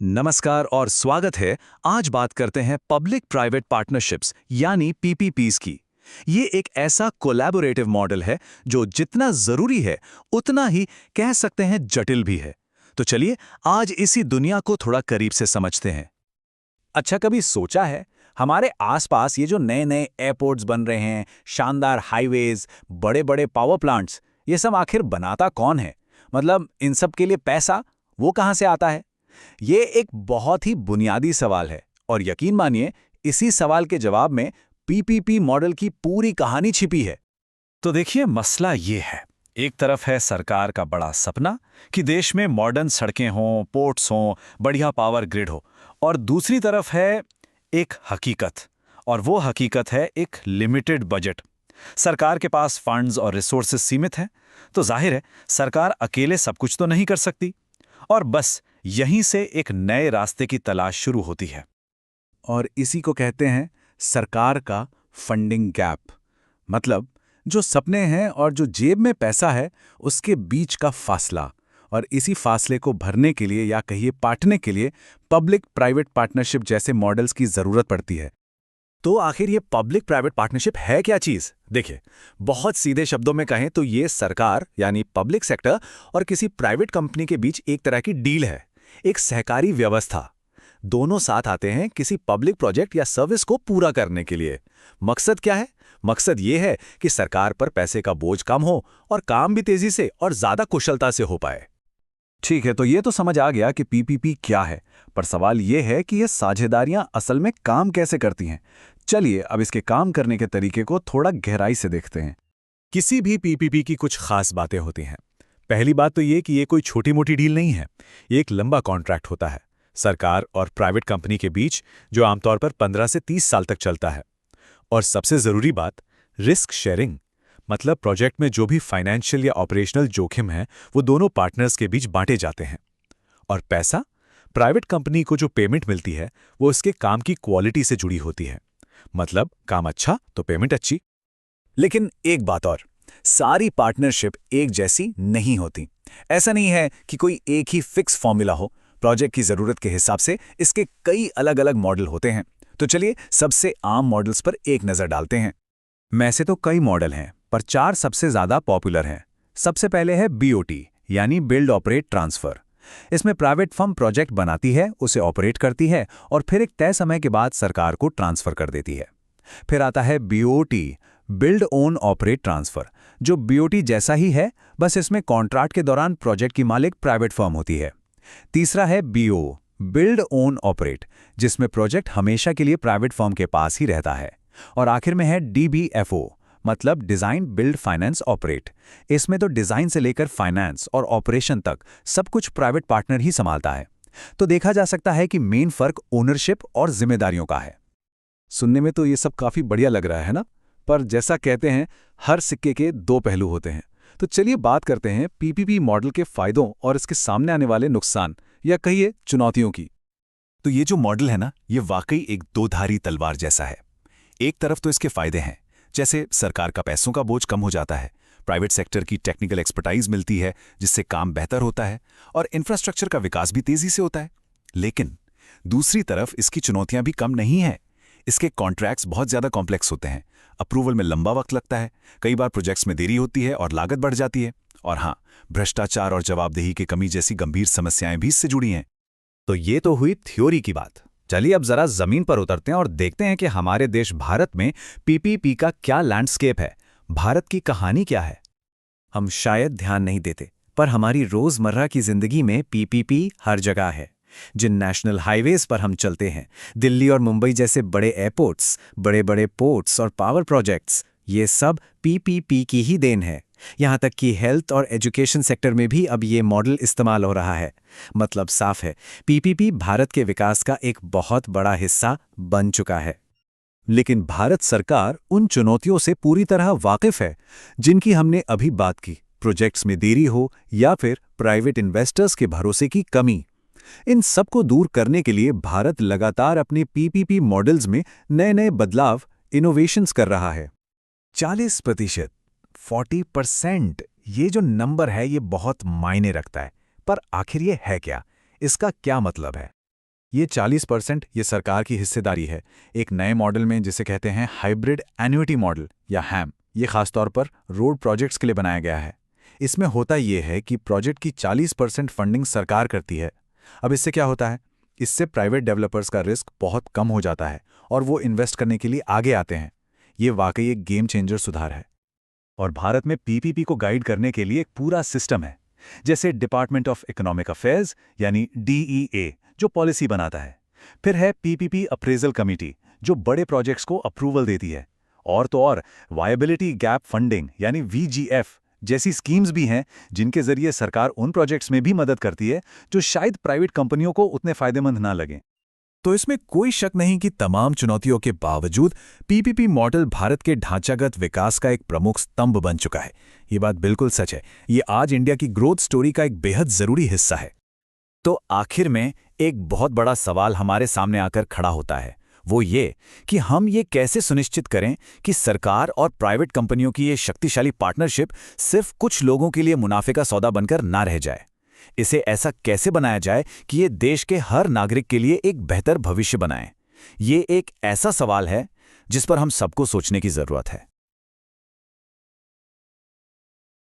नमस्कार और स्वागत है। आज बात करते हैं पब्लिक प्राइवेट पार्टनरशिप्स यानी पीपीपीज की। ये एक ऐसा कोलैबोरेटिव मॉडल है जो जितना जरूरी है उतना ही कह सकते हैं जटिल भी है। तो चलिए आज इसी दुनिया को थोड़ा करीब से समझते हैं। अच्छा, कभी सोचा है हमारे आसपास ये जो नए नए एयरपोर्ट्स बन रहे हैं, शानदार हाईवेज, बड़े बड़े पावर प्लांट्स, ये सब आखिर बनाता कौन है? मतलब इन सब के लिए पैसा वो कहाँ से आता है? ये एक बहुत ही बुनियादी सवाल है और यकीन मानिए इसी सवाल के जवाब में पीपीपी मॉडल की पूरी कहानी छिपी है। तो देखिए मसला ये है, एक तरफ है सरकार का बड़ा सपना कि देश में मॉडर्न सड़कें हों, पोर्ट्स हों, बढ़िया पावर ग्रिड हो, और दूसरी तरफ है एक हकीकत, और वो हकीकत है एक लिमिटेड बजट। सरकार के पास फंड्स और रिसोर्सेज सीमित हैं, तो जाहिर है सरकार अकेले सब कुछ तो नहीं कर सकती, और बस यहीं से एक नए रास्ते की तलाश शुरू होती है। और इसी को कहते हैं सरकार का फंडिंग गैप। मतलब जो सपने हैं और जो जेब में पैसा है उसके बीच का फासला। और इसी फासले को भरने के लिए या कहिए पाटने के लिए पब्लिक प्राइवेट पार्टनरशिप जैसे मॉडल्स की जरूरत पड़ती है। तो आखिर ये पब्लिक प्राइवेट पार्टनरशिप है क्या चीज? देखिए, बहुत सीधे शब्दों में कहें तो ये सरकार यानी पब्लिक सेक्टर और किसी प्राइवेट कंपनी के बीच एक तरह की डील है, एक सहकारी व्यवस्था। दोनों साथ आते हैं किसी पब्लिक प्रोजेक्ट या सर्विस को पूरा करने के लिए। मकसद क्या है? मकसद ये है कि सरकार पर पैसे का बोझ कम हो और काम भी तेजी से और ज्यादा कुशलता से हो पाए। ठीक है, तो ये तो समझ आ गया कि पीपीपी क्या है, पर सवाल ये है कि ये साझेदारियां असल में काम कैसे करती हैं। चलिए अब इसके काम करने के तरीके को थोड़ा गहराई से देखते हैं। किसी भी पीपीपी की कुछ खास बातें होती हैं। पहली बात तो ये कि ये कोई छोटी मोटी डील नहीं है, ये एक लंबा कॉन्ट्रैक्ट होता है सरकार और प्राइवेट कंपनी के बीच, जो आमतौर पर 15 से 30 साल तक चलता है। और सबसे जरूरी बात, रिस्क शेयरिंग। मतलब प्रोजेक्ट में जो भी फाइनेंशियल या ऑपरेशनल जोखिम है वो दोनों पार्टनर्स के बीच बांटे जाते हैं। और पैसा, प्राइवेट कंपनी को जो पेमेंट मिलती है वो उसके काम की क्वालिटी से जुड़ी होती है। मतलब काम अच्छा तो पेमेंट अच्छी। लेकिन एक बात और, सारी पार्टनरशिप एक जैसी नहीं होती। ऐसा नहीं है कि कोई एक ही फिक्स फॉर्मूला हो। प्रोजेक्ट की जरूरत के हिसाब से इसके कई अलग अलग मॉडल होते हैं। तो चलिए सबसे आम मॉडल्स पर एक नजर डालते हैं। में से तो कई मॉडल हैं, पर 4 सबसे ज्यादा पॉपुलर हैं। सबसे पहले है बीओटी यानी बिल्ड ऑपरेट ट्रांसफर। इसमें प्राइवेट फर्म प्रोजेक्ट बनाती है, उसे ऑपरेट करती है और फिर एक तय समय के बाद सरकार को ट्रांसफर कर देती है। फिर आता है BOT build own operate transfer, जो बीओटी जैसा ही है, बस इसमें कॉन्ट्रैक्ट के दौरान प्रोजेक्ट की मालिक प्राइवेट फर्म होती है। तीसरा है बीओ बिल्ड ओन ऑपरेट, जिसमें प्रोजेक्ट हमेशा के लिए प्राइवेट फर्म के पास ही रहता है। और आखिर में है डीबीएफओ, मतलब डिजाइन बिल्ड फाइनेंस ऑपरेट। इसमें तो डिजाइन से लेकर फाइनेंस और ऑपरेशन तक सब कुछ प्राइवेट पार्टनर ही संभालता है। तो देखा जा सकता है कि मेन फर्क ओनरशिप और जिम्मेदारियों का है। सुनने में तो ये सब काफी बढ़िया लग रहा है ना, पर जैसा कहते हैं हर सिक्के के दो पहलू होते हैं। तो चलिए बात करते हैं पीपीपी मॉडल के फायदों और इसके सामने आने वाले नुकसान या कहिए चुनौतियों की। तो ये जो मॉडल है ना, ये वाकई एक दो-धारी तलवार जैसा है। एक तरफ तो इसके फायदे हैं, जैसे सरकार का पैसों का बोझ कम हो जाता है, प्राइवेट सेक्टर की टेक्निकल एक्सपर्टाइज मिलती है जिससे काम बेहतर होता है, और इंफ्रास्ट्रक्चर का विकास भी तेजी से होता है। लेकिन दूसरी तरफ इसकी चुनौतियां भी कम नहीं है। इसके कॉन्ट्रैक्ट्स बहुत ज्यादा कॉम्प्लेक्स होते हैं, अप्रूवल में लंबा वक्त लगता है, कई बार प्रोजेक्ट्स में देरी होती है और लागत बढ़ जाती है। और हाँ, भ्रष्टाचार और जवाबदेही की कमी जैसी गंभीर समस्याएं भी इससे जुड़ी हैं। तो ये तो हुई थ्योरी की बात। चलिए अब जरा जमीन पर उतरते हैं और देखते हैं कि हमारे देश भारत में पीपीपी का क्या लैंडस्केप है, भारत की कहानी क्या है। हम शायद ध्यान नहीं देते, पर हमारी रोजमर्रा की जिंदगी में पीपीपी हर जगह है। जिन नेशनल हाईवेज पर हम चलते हैं, दिल्ली और मुंबई जैसे बड़े एयरपोर्ट्स, बड़े बड़े पोर्ट्स और पावर प्रोजेक्ट्स, ये सब पीपीपी की ही देन है। यहाँ तक कि हेल्थ और एजुकेशन सेक्टर में भी अब ये मॉडल इस्तेमाल हो रहा है। मतलब साफ है, पीपीपी भारत के विकास का एक बहुत बड़ा हिस्सा बन चुका है। लेकिन भारत सरकार उन चुनौतियों से पूरी तरह वाकिफ है जिनकी हमने अभी बात की, प्रोजेक्ट्स में देरी हो या फिर प्राइवेट इन्वेस्टर्स के भरोसे की कमी। इन सब को दूर करने के लिए भारत लगातार अपने पीपीपी मॉडल्स में नए नए बदलाव, इनोवेशंस कर रहा है। 40%, 40%, ये जो नंबर है ये बहुत मायने रखता है। पर आखिर ये है क्या? इसका क्या मतलब है? ये 40% ये सरकार की हिस्सेदारी है एक नए मॉडल में, जिसे कहते हैं हाइब्रिड एन्युइटी मॉडल या हैम। ये खासतौर पर रोड प्रोजेक्ट्स के लिए बनाया गया है। इसमें होता ये है कि प्रोजेक्ट की 40% फंडिंग सरकार करती है। अब इससे क्या होता है? इससे प्राइवेट डेवलपर्स का रिस्क बहुत कम हो जाता है और वो इन्वेस्ट करने के लिए आगे आते हैं। ये वाकई एक गेम चेंजर सुधार है। और भारत में पीपीपी को गाइड करने के लिए एक पूरा सिस्टम है, जैसे डिपार्टमेंट ऑफ इकोनॉमिक अफेयर्स यानी DEA जो पॉलिसी बनाता है। फिर है पीपीपी अप्रेजल कमेटी जो बड़े प्रोजेक्ट्स को अप्रूवल देती है। और तो और वायबिलिटी गैप फंडिंग यानी VGF जैसी स्कीम्स भी हैं जिनके जरिए सरकार उन प्रोजेक्ट्स में भी मदद करती है जो शायद प्राइवेट कंपनियों को उतने फायदेमंद ना लगें। तो इसमें कोई शक नहीं कि तमाम चुनौतियों के बावजूद पीपीपी मॉडल भारत के ढांचागत विकास का एक प्रमुख स्तंभ बन चुका है। ये बात बिल्कुल सच है। ये आज इंडिया की ग्रोथ स्टोरी का एक बेहद जरूरी हिस्सा है। तो आखिर में एक बहुत बड़ा सवाल हमारे सामने आकर खड़ा होता है, वो ये कि हम ये कैसे सुनिश्चित करें कि सरकार और प्राइवेट कंपनियों की ये शक्तिशाली पार्टनरशिप सिर्फ कुछ लोगों के लिए मुनाफे का सौदा बनकर ना रह जाए। इसे ऐसा कैसे बनाया जाए कि ये देश के हर नागरिक के लिए एक बेहतर भविष्य बनाए। ये एक ऐसा सवाल है जिस पर हम सबको सोचने की जरूरत है।